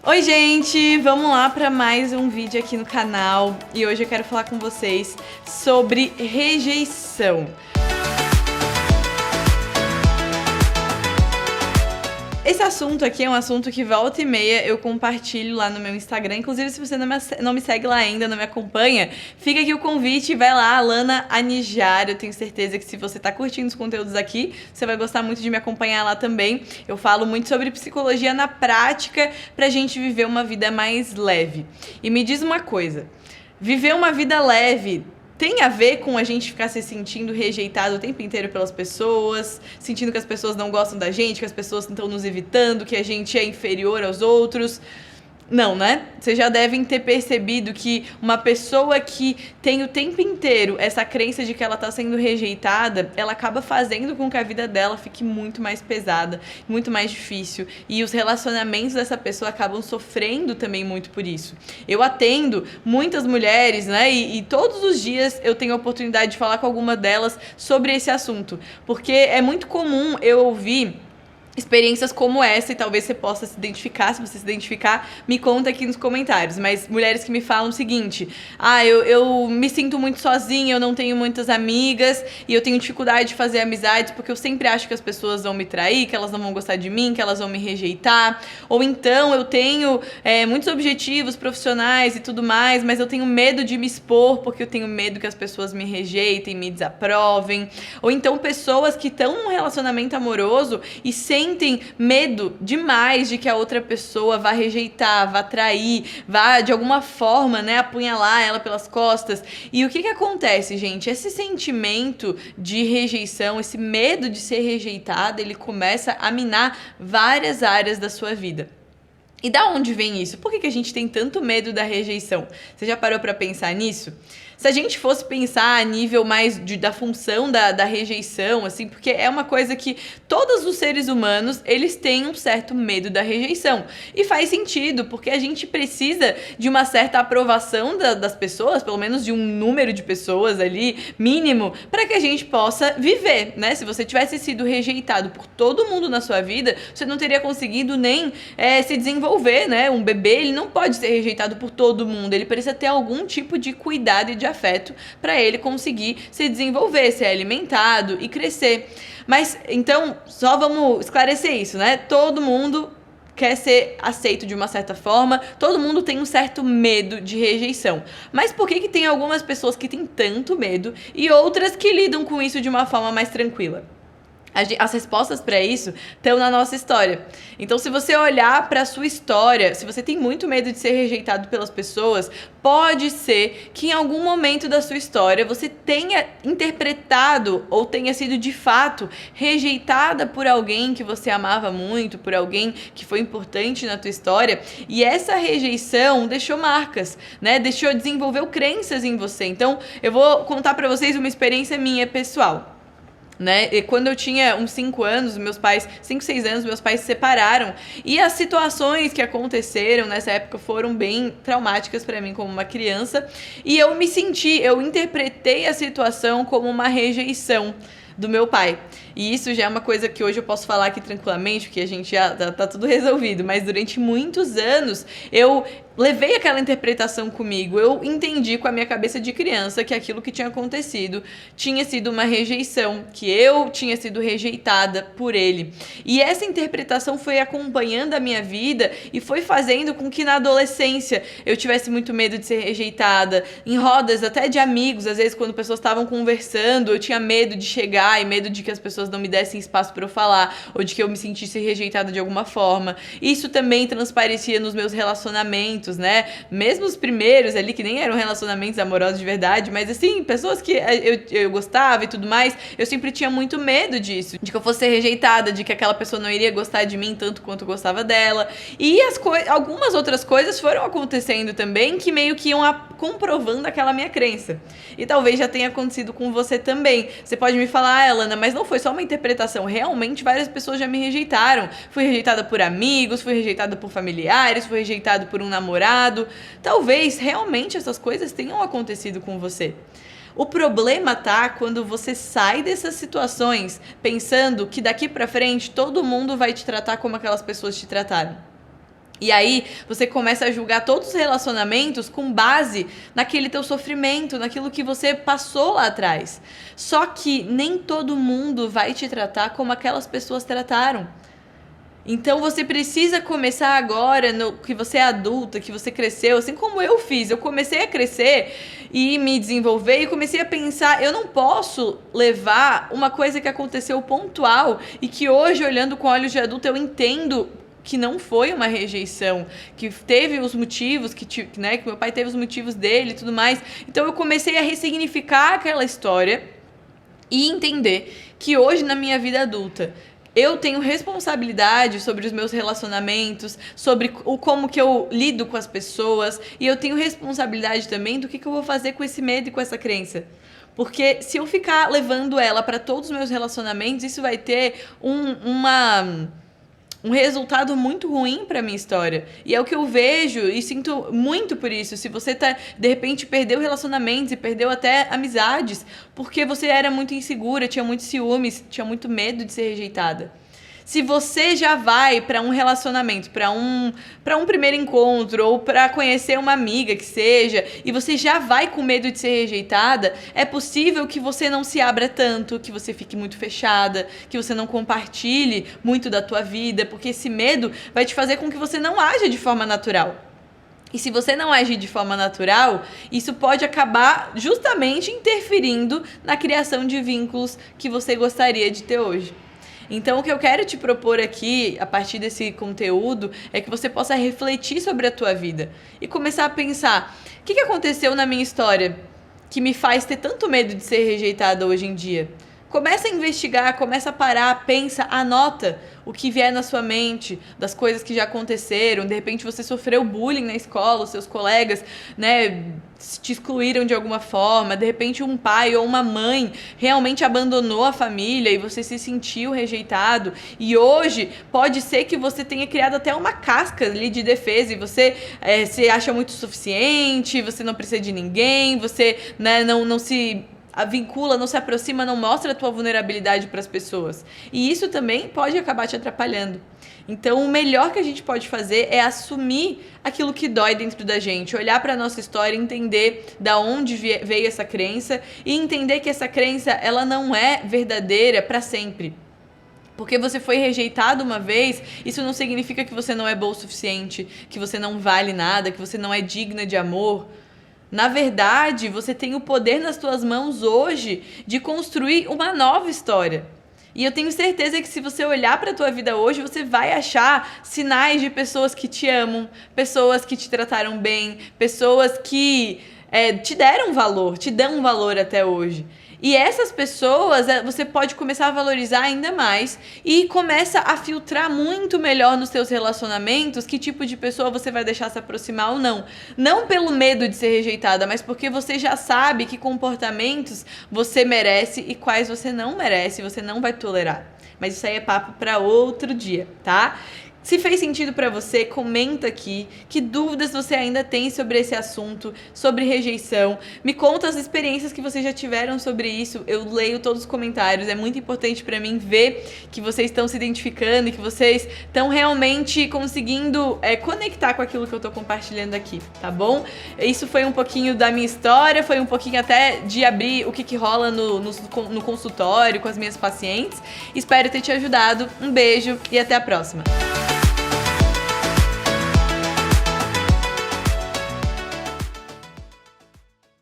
Oi gente, vamos lá para mais um vídeo aqui no canal e hoje eu quero falar com vocês sobre rejeição. Esse assunto aqui é um assunto que volta e meia eu compartilho lá no meu Instagram. Inclusive, se você não me segue lá ainda, não me acompanha, fica aqui o convite, vai lá, Alana Anijar. Eu tenho certeza que se você tá curtindo os conteúdos aqui, você vai gostar muito de me acompanhar lá também. Eu falo muito sobre psicologia na prática pra gente viver uma vida mais leve. E me diz uma coisa, viver uma vida leve tem a ver com a gente ficar se sentindo rejeitado o tempo inteiro pelas pessoas, sentindo que as pessoas não gostam da gente, que as pessoas estão nos evitando, que a gente é inferior aos outros? Não, né? Vocês já devem ter percebido que uma pessoa que tem o tempo inteiro essa crença de que ela tá sendo rejeitada, ela acaba fazendo com que a vida dela fique muito mais pesada, muito mais difícil. E os relacionamentos dessa pessoa acabam sofrendo também muito por isso. Eu atendo muitas mulheres, né? E todos os dias eu tenho a oportunidade de falar com alguma delas sobre esse assunto. Porque é muito comum eu ouvir experiências como essa, e talvez você possa se identificar. Se você se identificar, me conta aqui nos comentários. Mas mulheres que me falam o seguinte: eu me sinto muito sozinha, eu não tenho muitas amigas e eu tenho dificuldade de fazer amizades porque eu sempre acho que as pessoas vão me trair, que elas não vão gostar de mim, que elas vão me rejeitar. Ou então eu tenho muitos objetivos profissionais e tudo mais, mas eu tenho medo de me expor porque eu tenho medo que as pessoas me rejeitem, me desaprovem. Ou então pessoas que estão num relacionamento amoroso e sentem medo demais de que a outra pessoa vá rejeitar, vá trair, vá de alguma forma, né, apunhalar ela pelas costas. E o que acontece, gente? Esse sentimento de rejeição, esse medo de ser rejeitada, ele começa a minar várias áreas da sua vida. E da onde vem isso? Por que a gente tem tanto medo da rejeição? Você já parou para pensar nisso? Se a gente fosse pensar a nível mais da função da rejeição, assim, porque é uma coisa que todos os seres humanos, eles têm um certo medo da rejeição. E faz sentido, porque a gente precisa de uma certa aprovação das pessoas, pelo menos de um número de pessoas ali, mínimo, para que a gente possa viver, né? Se você tivesse sido rejeitado por todo mundo na sua vida, você não teria conseguido nem se desenvolver, né? Um bebê, ele não pode ser rejeitado por todo mundo, ele precisa ter algum tipo de cuidado e de afeto para ele conseguir se desenvolver, ser alimentado e crescer. Mas então, só vamos esclarecer isso, né? Todo mundo quer ser aceito de uma certa forma, todo mundo tem um certo medo de rejeição. Mas por que tem algumas pessoas que têm tanto medo e outras que lidam com isso de uma forma mais tranquila? As respostas para isso estão na nossa história. Então, se você olhar para a sua história, se você tem muito medo de ser rejeitado pelas pessoas, pode ser que em algum momento da sua história você tenha interpretado ou tenha sido de fato rejeitada por alguém que você amava muito, por alguém que foi importante na tua história, e essa rejeição deixou marcas, né? Desenvolveu crenças em você. Então, eu vou contar para vocês uma experiência minha pessoal. Né? E quando eu tinha uns 5 anos, 5, 6 anos, meus pais se separaram. E as situações que aconteceram nessa época foram bem traumáticas para mim como uma criança. E eu interpretei a situação como uma rejeição do meu pai. E isso já é uma coisa que hoje eu posso falar aqui tranquilamente, porque a gente já tá tudo resolvido. Mas durante muitos anos eu levei aquela interpretação comigo. Eu entendi com a minha cabeça de criança que aquilo que tinha acontecido tinha sido uma rejeição, que eu tinha sido rejeitada por ele. E essa interpretação foi acompanhando a minha vida e foi fazendo com que na adolescência eu tivesse muito medo de ser rejeitada. Em rodas até de amigos, às vezes quando pessoas estavam conversando, eu tinha medo de chegar e medo de que as pessoas não me dessem espaço para eu falar, ou de que eu me sentisse rejeitada de alguma forma. Isso também transparecia nos meus relacionamentos, né? Mesmo os primeiros ali, que nem eram relacionamentos amorosos de verdade, mas assim, pessoas que eu gostava e tudo mais, eu sempre tinha muito medo disso, de que eu fosse ser rejeitada, de que aquela pessoa não iria gostar de mim tanto quanto eu gostava dela. E algumas outras coisas foram acontecendo também que meio que iam comprovando aquela minha crença. E talvez já tenha acontecido com você também. Você pode me falar: Alana, mas não foi só uma interpretação, realmente várias pessoas já me rejeitaram. Fui rejeitada por amigos, fui rejeitada por familiares, fui rejeitada por um namorado. Talvez realmente essas coisas tenham acontecido com você. O problema tá quando você sai dessas situações pensando que daqui pra frente todo mundo vai te tratar como aquelas pessoas te trataram. E aí, você começa a julgar todos os relacionamentos com base naquele teu sofrimento, naquilo que você passou lá atrás. Só que nem todo mundo vai te tratar como aquelas pessoas trataram. Então você precisa começar agora, que você é adulta, que você cresceu, assim como eu fiz. Eu comecei a crescer e me desenvolver e comecei a pensar, eu não posso levar uma coisa que aconteceu pontual e que hoje, olhando com olhos de adulto, eu entendo que não foi uma rejeição, que teve os motivos, que meu pai teve os motivos dele e tudo mais. Então eu comecei a ressignificar aquela história e entender que hoje, na minha vida adulta, eu tenho responsabilidade sobre os meus relacionamentos, sobre como que eu lido com as pessoas, e eu tenho responsabilidade também do que eu vou fazer com esse medo e com essa crença. Porque se eu ficar levando ela para todos os meus relacionamentos, isso vai ter um resultado muito ruim pra minha história. E é o que eu vejo e sinto muito por isso. Se você de repente perdeu relacionamentos e perdeu até amizades, porque você era muito insegura, tinha muitos ciúmes, tinha muito medo de ser rejeitada. Se você já vai para um relacionamento, para um primeiro encontro ou para conhecer uma amiga que seja, e você já vai com medo de ser rejeitada, é possível que você não se abra tanto, que você fique muito fechada, que você não compartilhe muito da tua vida, porque esse medo vai te fazer com que você não aja de forma natural. E se você não agir de forma natural, isso pode acabar justamente interferindo na criação de vínculos que você gostaria de ter hoje. Então, o que eu quero te propor aqui, a partir desse conteúdo, é que você possa refletir sobre a tua vida e começar a pensar, o que aconteceu na minha história que me faz ter tanto medo de ser rejeitada hoje em dia? Começa a investigar, começa a parar, pensa, anota o que vier na sua mente, das coisas que já aconteceram. De repente você sofreu bullying na escola, os seus colegas, né, te excluíram de alguma forma. De repente um pai ou uma mãe realmente abandonou a família e você se sentiu rejeitado. E hoje pode ser que você tenha criado até uma casca ali de defesa e você se acha muito suficiente, você não precisa de ninguém, você, né, não se vincula, não se aproxima, não mostra a tua vulnerabilidade para as pessoas. E isso também pode acabar te atrapalhando. Então, o melhor que a gente pode fazer é assumir aquilo que dói dentro da gente, olhar para a nossa história, entender da onde veio essa crença e entender que essa crença, ela não é verdadeira para sempre. Porque você foi rejeitado uma vez, isso não significa que você não é boa o suficiente, que você não vale nada, que você não é digna de amor. Na verdade, você tem o poder nas tuas mãos hoje de construir uma nova história. E eu tenho certeza que se você olhar para a tua vida hoje, você vai achar sinais de pessoas que te amam, pessoas que te trataram bem, pessoas que te deram valor, te dão valor até hoje. E essas pessoas, você pode começar a valorizar ainda mais e começa a filtrar muito melhor nos seus relacionamentos que tipo de pessoa você vai deixar se aproximar ou não. Não pelo medo de ser rejeitada, mas porque você já sabe que comportamentos você merece e quais você não merece, você não vai tolerar. Mas isso aí é papo para outro dia, tá? Se fez sentido pra você, comenta aqui que dúvidas você ainda tem sobre esse assunto, sobre rejeição. Me conta as experiências que vocês já tiveram sobre isso. Eu leio todos os comentários. É muito importante pra mim ver que vocês estão se identificando e que vocês estão realmente conseguindo conectar com aquilo que eu tô compartilhando aqui, tá bom? Isso foi um pouquinho da minha história, foi um pouquinho até de abrir o que rola no consultório com as minhas pacientes. Espero ter te ajudado. Um beijo e até a próxima.